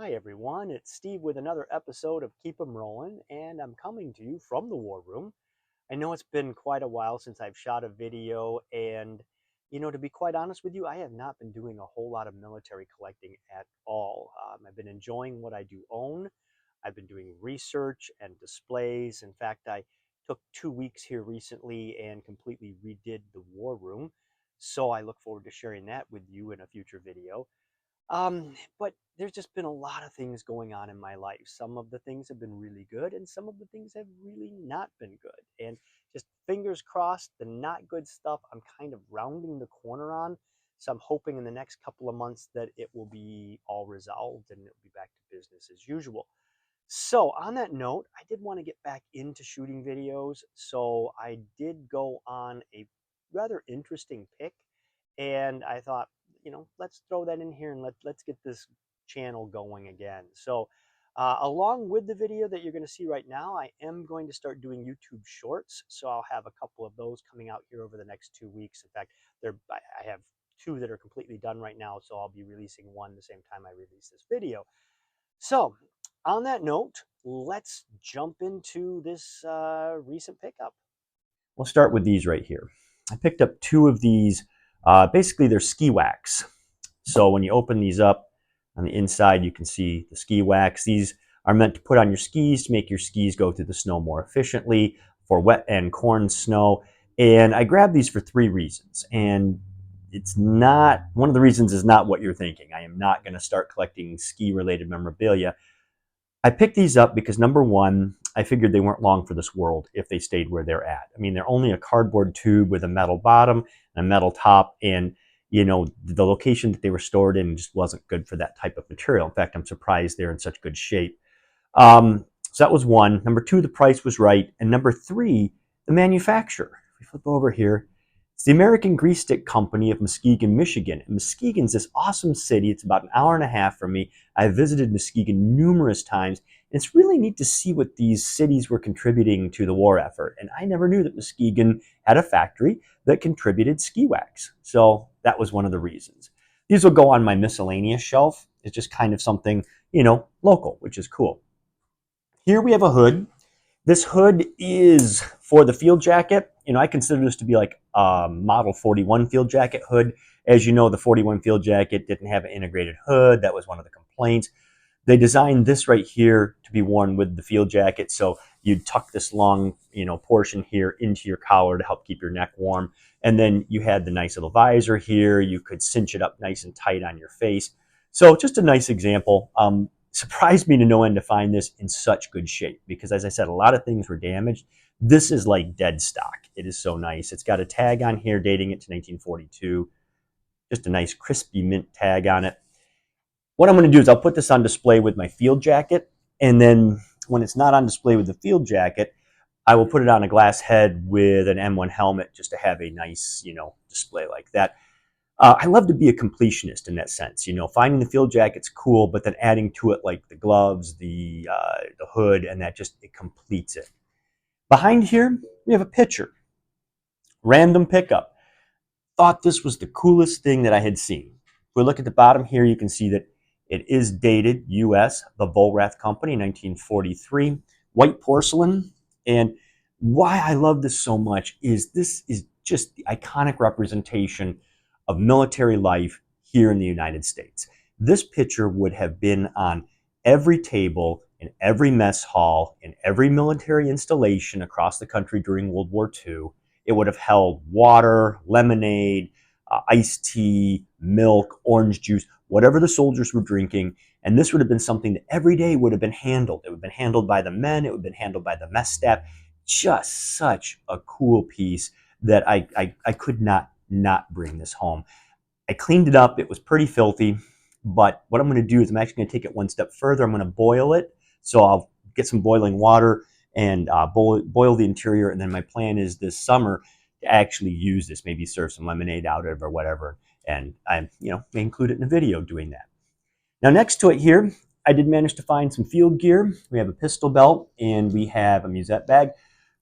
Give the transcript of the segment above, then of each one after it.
Hi everyone, it's Steve with another episode of Keep 'em Rollin', and I'm coming to you from the War Room. I know it's been quite a while since I've shot a video, and to be quite honest with you, I have not been doing a whole lot of military collecting at all. I've been enjoying what I do own. I've been doing research and displays. In fact, I took 2 weeks here recently and completely redid the War Room. So I look forward to sharing that with you in a future video. But there's just been a lot of things going on in my life. Some of the things have been really good, and some of the things have really not been good. And just fingers crossed, the not good stuff I'm kind of rounding the corner on. So I'm hoping in the next couple of months that it will be all resolved and it'll be back to business as usual. So on that note, I did want to get back into shooting videos. So I did go on a rather interesting pick, and I thought, let's throw that in here and let's get this channel going again. So along with the video that you're going to see right now, I am going to start doing YouTube Shorts. So I'll have a couple of those coming out here over the next 2 weeks. In fact, I have two that are completely done right now, so I'll be releasing one the same time I release this video. So on that note, let's jump into this recent pickup. We'll start with these right here. I picked up two of these. Basically, they're ski wax. So when you open these up, on the inside, you can see the ski wax. These are meant to put on your skis to make your skis go through the snow more efficiently for wet and corn snow. And I grabbed these for three reasons. And it's not, one of the reasons is not what you're thinking. I am not going to start collecting ski-related memorabilia. I picked these up because, number one, I figured they weren't long for this world if they stayed where they're at. I mean, they're only a cardboard tube with a metal bottom and a metal top, and the location that they were stored in just wasn't good for that type of material. In fact, I'm surprised they're in such good shape. So that was one. Number two, the price was right. And number three, the manufacturer. If we flip over here, it's the American Grease Stick Company of Muskegon, Michigan. And Muskegon's this awesome city. It's about an hour and a half from me. I've visited Muskegon numerous times. And it's really neat to see what these cities were contributing to the war effort. And I never knew that Muskegon had a factory that contributed ski wax. So that was one of the reasons. These will go on my miscellaneous shelf. It's just kind of something, local, which is cool. Here we have a hood. This hood is for the field jacket. I consider this to be like a Model 41 field jacket hood. As you know, the 41 field jacket didn't have an integrated hood. That was one of the complaints. They designed this right here to be worn with the field jacket. So you'd tuck this long, portion here into your collar to help keep your neck warm. And then you had the nice little visor here. You could cinch it up nice and tight on your face. So just a nice example. Surprised me to no end to find this in such good shape because, as I said, a lot of things were damaged. This is like dead stock. It is so nice. It's got a tag on here dating it to 1942. Just a nice crispy mint tag on it. What I'm going to do is I'll put this on display with my field jacket, and then when it's not on display with the field jacket, I will put it on a glass head with an M1 helmet just to have a nice, display like that. I love to be a completionist in that sense. Finding the field jacket's cool, but then adding to it like the gloves, the hood, and that just, it completes it. Behind here, we have a picture. Random pickup. Thought this was the coolest thing that I had seen. If we look at the bottom here, you can see that it is dated U.S., the Vollrath Company, 1943. White porcelain. And why I love this so much is this is just the iconic representation of military life here in the United States. This picture would have been on every table in every mess hall, in every military installation across the country during World War II. It would have held water, lemonade, iced tea, milk, orange juice, whatever the soldiers were drinking. And this would have been something that every day would have been handled. It would have been handled by the men. It would have been handled by the mess staff. Just such a cool piece that I could not bring this home. I cleaned it up. It was pretty filthy. But what I'm going to do is I'm actually going to take it one step further. I'm going to boil it. So I'll get some boiling water and boil the interior. And then my plan is this summer to actually use this, maybe serve some lemonade out of it or whatever. And I, may include it in a video doing that. Now, next to it here, I did manage to find some field gear. We have a pistol belt and we have a musette bag.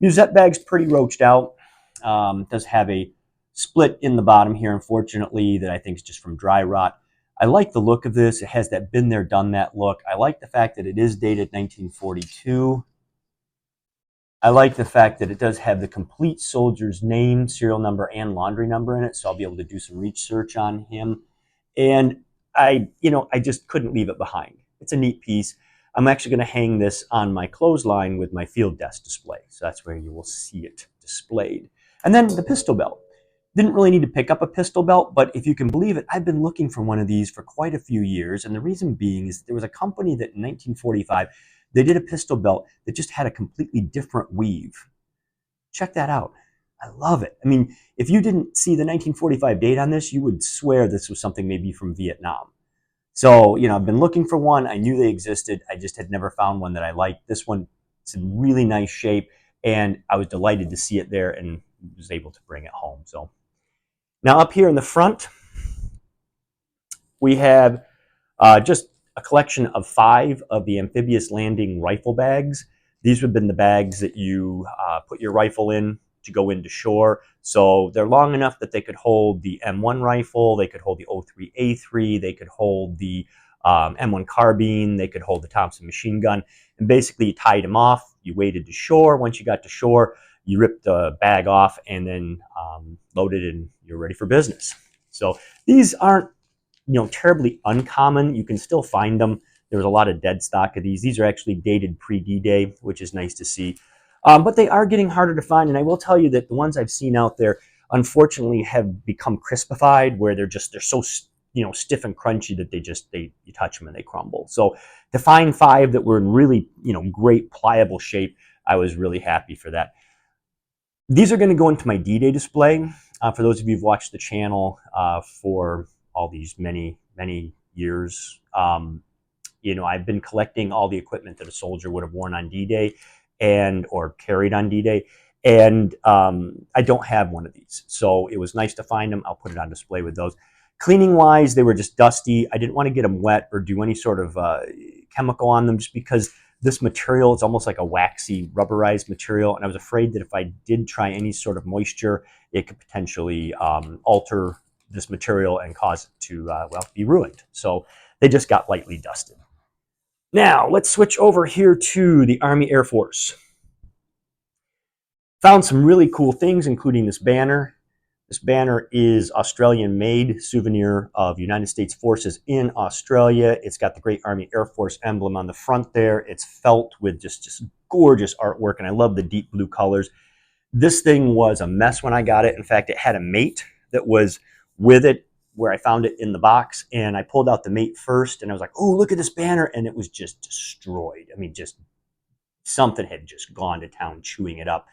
Musette bag's pretty roached out. Does have a split in the bottom here, unfortunately, that I think is just from dry rot. I like the look of this. It has that been there, done that look. I like the fact that it is dated 1942. I like the fact that it does have the complete soldier's name, serial number, and laundry number in it, so I'll be able to do some research on him. And I just couldn't leave it behind. It's a neat piece. I'm actually going to hang this on my clothesline with my field desk display, so that's where you will see it displayed. And then the pistol belt. Didn't really need to pick up a pistol belt, but if you can believe it, I've been looking for one of these for quite a few years. And the reason being is there was a company that in 1945, they did a pistol belt that just had a completely different weave. Check that out. I love it. I mean, if you didn't see the 1945 date on this, you would swear this was something maybe from Vietnam. So, I've been looking for one. I knew they existed. I just had never found one that I liked. This one, it's in really nice shape, and I was delighted to see it there and was able to bring it home. So now up here in the front, we have just a collection of 5 of the Amphibious landing rifle bags. These would have been the bags that you put your rifle in to go into shore. So they're long enough that they could hold the M1 rifle, they could hold the 03A3, they could hold the M1 carbine, they could hold the Thompson machine gun. And basically you tied them off, you waded to shore. Once you got to shore, you ripped the bag off and then loaded and you're ready for business. So these aren't terribly uncommon. You can still find them. There was a lot of dead stock of these. These are actually dated pre-D-Day, which is nice to see. But they are getting harder to find, and I will tell you that the ones I've seen out there, unfortunately, have become crispified, where they're so stiff and crunchy that you touch them and they crumble. So to find 5 that were in really great pliable shape, I was really happy for that. These are going to go into my D-Day display. For those of you who've watched the channel for all these many years, I've been collecting all the equipment that a soldier would have worn on D-Day or carried on D-Day, and I don't have one of these, so it was nice to find them. I'll put it on display with those. Cleaning wise, they were just dusty. I didn't want to get them wet or do any sort of chemical on them, just because this material is almost like a waxy rubberized material, and I was afraid that if I did try any sort of moisture, it could potentially alter this material and cause it to be ruined. So they just got lightly dusted. Now let's switch over here to the Army Air Force. Found some really cool things, including this banner. This banner is Australian-made souvenir of United States forces in Australia. It's got the Great Army Air Force emblem on the front there. It's felt with just gorgeous artwork, and I love the deep blue colors. This thing was a mess when I got it. In fact, it had a mate that was with it where I found it in the box, and I pulled out the mate first, and I was like, oh, look at this banner, and it was just destroyed. I mean, just something had just gone to town chewing it up.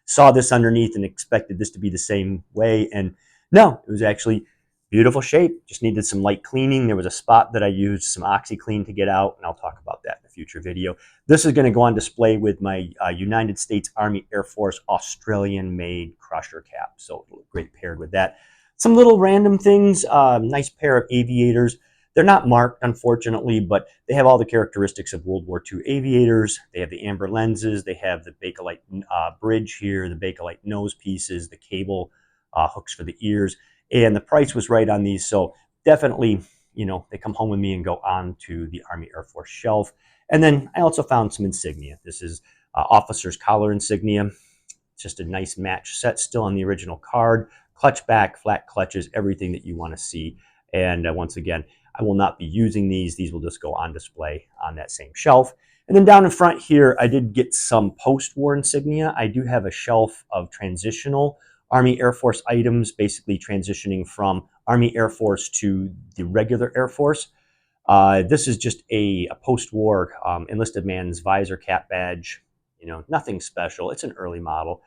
Saw this underneath and expected this to be the same way, and no, it was actually beautiful shape. Just needed some light cleaning. There was a spot that I used some OxyClean to get out, and I'll talk about that in a future video. This is going to go on display with my United States Army Air Force Australian-made crusher cap, so it'll look great paired with that. Some little random things, nice pair of aviators. They're not marked, unfortunately, but they have all the characteristics of World War II aviators. They have the amber lenses. They have the Bakelite bridge here, the Bakelite nose pieces, the cable hooks for the ears. And the price was right on these. So definitely, they come home with me and go on to the Army Air Force shelf. And then I also found some insignia. This is officer's collar insignia. It's just a nice match set, still on the original card. Clutch back, flat clutches, everything that you want to see. And once again, I will not be using these. These will just go on display on that same shelf. And then down in front here, I did get some post-war insignia. I do have a shelf of transitional Army Air Force items, basically transitioning from Army Air Force to the regular Air Force. This is just a post-war enlisted man's visor cap badge. Nothing special. It's an early model.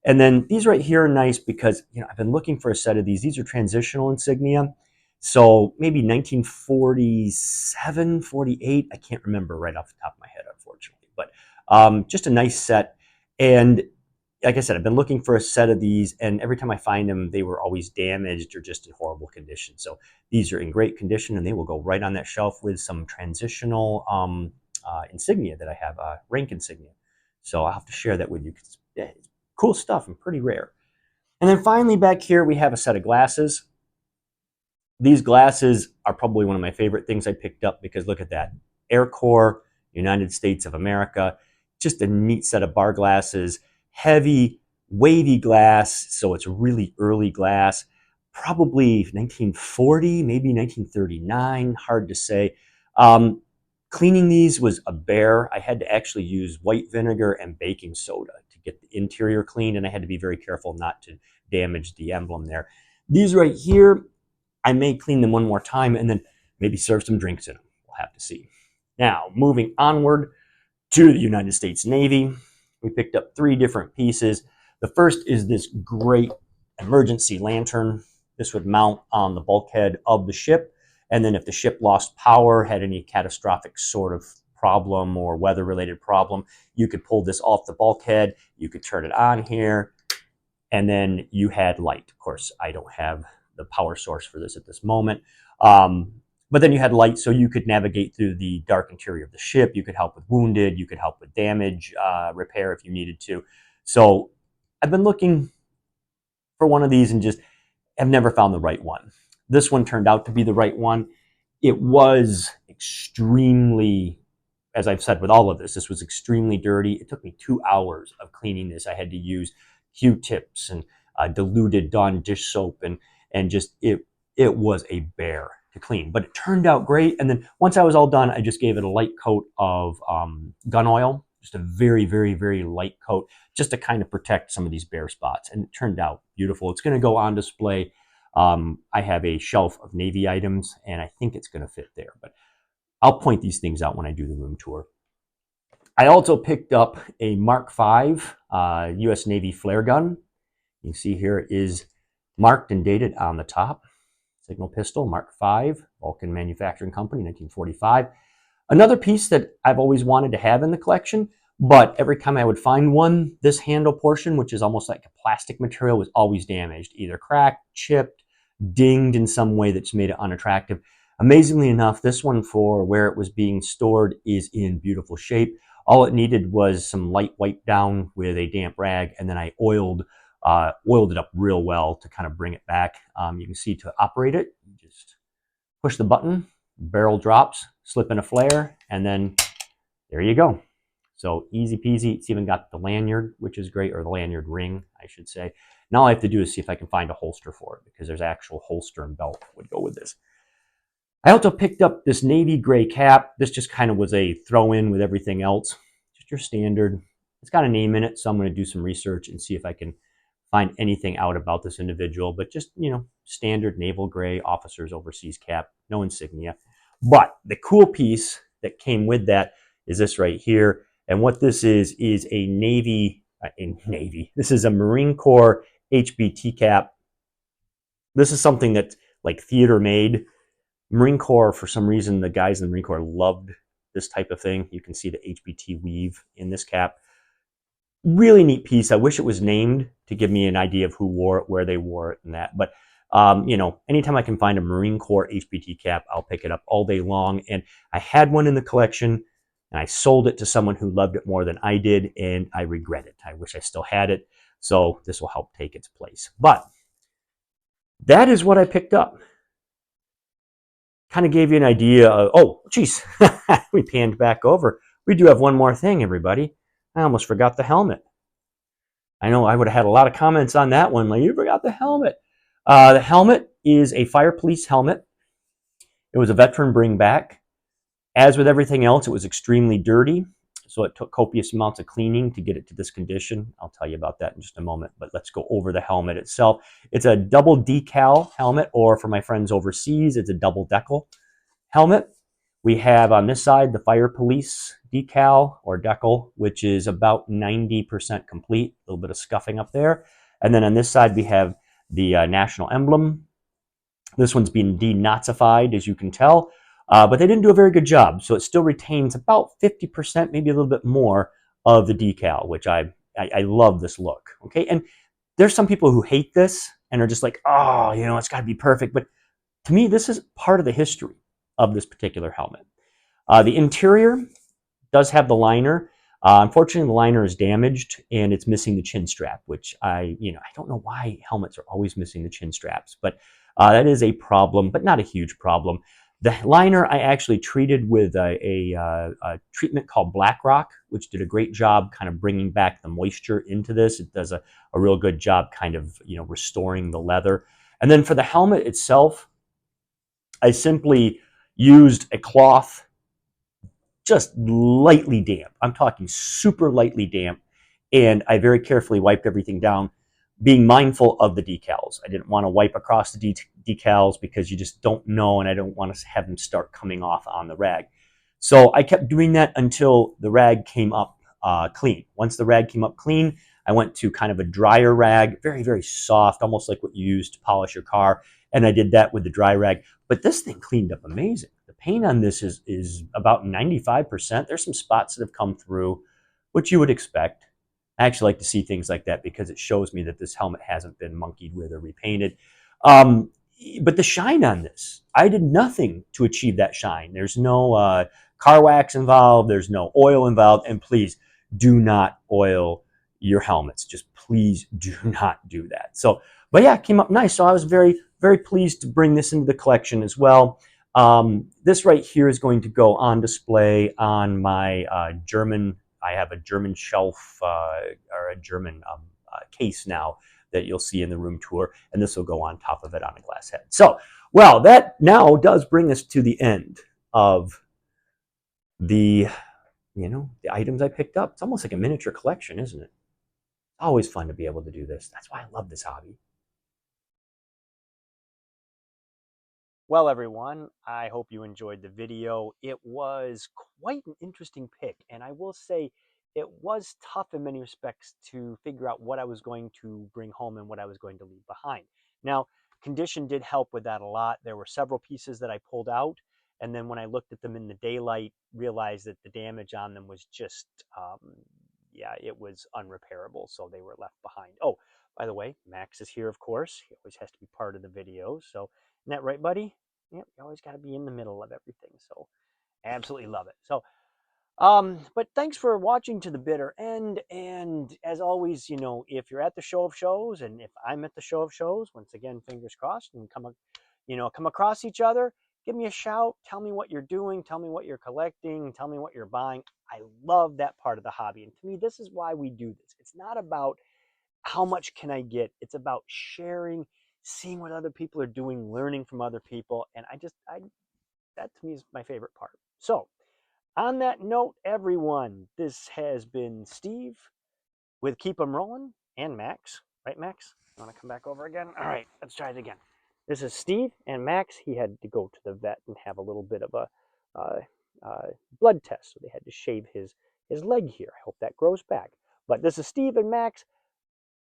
And then these right here are nice because, I've been looking for a set of these. These are transitional insignia. So maybe 1947, 48, I can't remember right off the top of my head, unfortunately. But just a nice set. And like I said, I've been looking for a set of these, and every time I find them, they were always damaged or just in horrible condition. So these are in great condition, and they will go right on that shelf with some transitional insignia that I have, rank insignia. So I'll have to share that with you. It's cool stuff and pretty rare. And then finally back here, we have a set of glasses. These glasses are probably one of my favorite things I picked up because look at that. Air Corps, United States of America. Just a neat set of bar glasses. Heavy, wavy glass, so it's really early glass. Probably 1940, maybe 1939, hard to say. Cleaning these was a bear. I had to actually use white vinegar and baking soda to get the interior cleaned, and I had to be very careful not to damage the emblem there. These right here, I may clean them one more time and then maybe serve some drinks in them. We'll have to see. Now, moving onward to the United States Navy, we picked up 3 different pieces. The first is this great emergency lantern. This would mount on the bulkhead of the ship. And then if the ship lost power, had any catastrophic sort of problem or weather-related problem, you could pull this off the bulkhead. You could turn it on here. And then you had light. Of course, I don't have the power source for this at this moment. But then you had light so you could navigate through the dark interior of the ship. You could help with wounded. You could help with damage repair if you needed to. So I've been looking for one of these and just have never found the right one. This one turned out to be the right one. It was extremely, as I've said with all of this was extremely dirty. It took me 2 hours of cleaning this. I had to use Q-tips and diluted Dawn dish soap and just it was a bear to clean, but it turned out great. And then once I was all done, I just gave it a light coat of gun oil, just a very, very, very light coat, just to kind of protect some of these bare spots. And it turned out beautiful. It's going to go on display. I have a shelf of Navy items, and I think it's going to fit there. But I'll point these things out when I do the room tour. I also picked up a Mark V U.S. Navy flare gun. You can see here it is marked and dated on the top. Signal pistol, Mark V, Vulcan Manufacturing Company, 1945. Another piece that I've always wanted to have in the collection, but every time I would find one, this handle portion, which is almost like a plastic material, was always damaged, either cracked, chipped, dinged in some way that's made it unattractive. Amazingly enough, this one, for where it was being stored, is in beautiful shape. All it needed was some light wipe down with a damp rag, and then I oiled it up real well to kind of bring it back. You can see to operate it, you just push the button, barrel drops, slip in a flare, and then there you go. So easy peasy. It's even got the lanyard, which is great, or the lanyard ring, I should say. Now all I have to do is see if I can find a holster for it, because there's actual holster and belt that would go with this. I also picked up this navy gray cap. This just kind of was a throw-in with everything else. Just your standard. It's got a name in it, so I'm going to do some research and see if I can find anything out about this individual. But just, you know, standard naval gray officer's overseas cap, no insignia. But the cool piece that came with that is this right here. And what this is a this is a Marine Corps HBT cap. This is something that's like theater made. Marine Corps, for some reason, the guys in the Marine Corps loved this type of thing. You can see the HBT weave in this cap. Really neat piece. I wish it was named to give me an idea of who wore it, where they wore it, and that. But, you know, anytime I can find a Marine Corps HBT cap, I'll pick it up all day long. And I had one in the collection, and I sold it to someone who loved it more than I did, and I regret it. I wish I still had it. So this will help take its place. But that is what I picked up. Kind of gave you an idea of, oh, geez, we panned back over. We do have one more thing, everybody. I almost forgot the helmet. I know I would have had a lot of comments on that one. Like, you forgot the helmet. The helmet is a fire police helmet. It was a veteran bring back. As with everything else, it was extremely dirty. So it took copious amounts of cleaning to get it to this condition. I'll tell you about that in just a moment, but let's go over the helmet itself. It's a double decal helmet, or for my friends overseas, it's a double decal helmet. We have on this side the fire police decal or decal, which is about 90% complete, a little bit of scuffing up there. And then on this side, we have the national emblem. This one's been denazified, as you can tell. But they didn't do a very good job, so it still retains about 50%, maybe a little bit more of the decal, which I love this look. Okay, and there's some people who hate this and are just like, oh, you know, it's got to be perfect. But to me, this is part of the history of this particular helmet. The interior does have the liner. Unfortunately, the liner is damaged and it's missing the chin strap, which I don't know why helmets are always missing the chin straps, but That is a problem, but not a huge problem. The liner I actually treated with a treatment called Black Rock, which did a great job kind of bringing back the moisture into this. It does a real good job kind of, restoring the leather. And then for the helmet itself, I simply used a cloth just lightly damp. I'm talking super lightly damp. And I very carefully wiped everything down, being mindful of the decals. I didn't want to wipe across the decals because you just don't know, and I don't want to have them start coming off on the rag. So I kept doing that until the rag came up clean. Once the rag came up clean, I went to kind of a drier rag, very, very soft, almost like what you use to polish your car. And I did that with the dry rag. But this thing cleaned up amazing. The paint on this is about 95%. There's some spots that have come through, which you would expect. I actually like to see things like that because it shows me that this helmet hasn't been monkeyed with or repainted. Um, but the shine on this, I did nothing to achieve that shine. There's no car wax involved. There's no oil involved. And please do not oil your helmets. Just please do not do that. So, but yeah, it came up nice. So I was very, very pleased to bring this into the collection as well. This right here is going to go on display on my German. I have a German shelf or a German case now that you'll see in the room tour, and this will go on top of it on a glass head. So, well, that now does bring us to the end of the, the items I picked up. It's almost like a miniature collection, isn't it? Always fun to be able to do this. That's why I love this hobby. Well, everyone, I hope you enjoyed the video. It was quite an interesting pick, and I will say it was tough in many respects to figure out what I was going to bring home and what I was going to leave behind. Now, condition did help with that a lot. There were several pieces that I pulled out, and then when I looked at them in the daylight, realized that the damage on them was just, yeah, it was unrepairable, so they were left behind. Oh, by the way, Max is here, of course. He always has to be part of the video, so isn't that right, buddy? Yep, you always got to be in the middle of everything. So absolutely love it. So, but thanks for watching to the bitter end. And as always, if you're at the show of shows, and if I'm at the show of shows, once again, fingers crossed, and come across each other, give me a shout. Tell me what you're doing. Tell me what you're collecting. Tell me what you're buying. I love that part of the hobby. And to me, this is why we do this. It's not about how much can I get? It's about sharing, seeing what other people are doing, learning from other people. And that to me is my favorite part. So, on that note, everyone, this has been Steve with Keep 'em Rolling and Max. Right, Max? You want to come back over again? All right, let's try it again. This is Steve and Max. He had to go to the vet and have a little bit of a uh, blood test, so they had to shave his leg here. I hope that grows back. But this is Steve and Max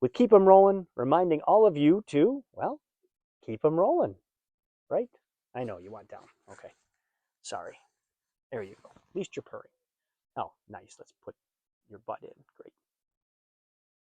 with Keep 'em Rolling, reminding all of you to, well, keep 'em rolling, right? I know you want down. Okay, sorry. There you go. At least you're purring. Oh, nice. Let's put your butt in. Great.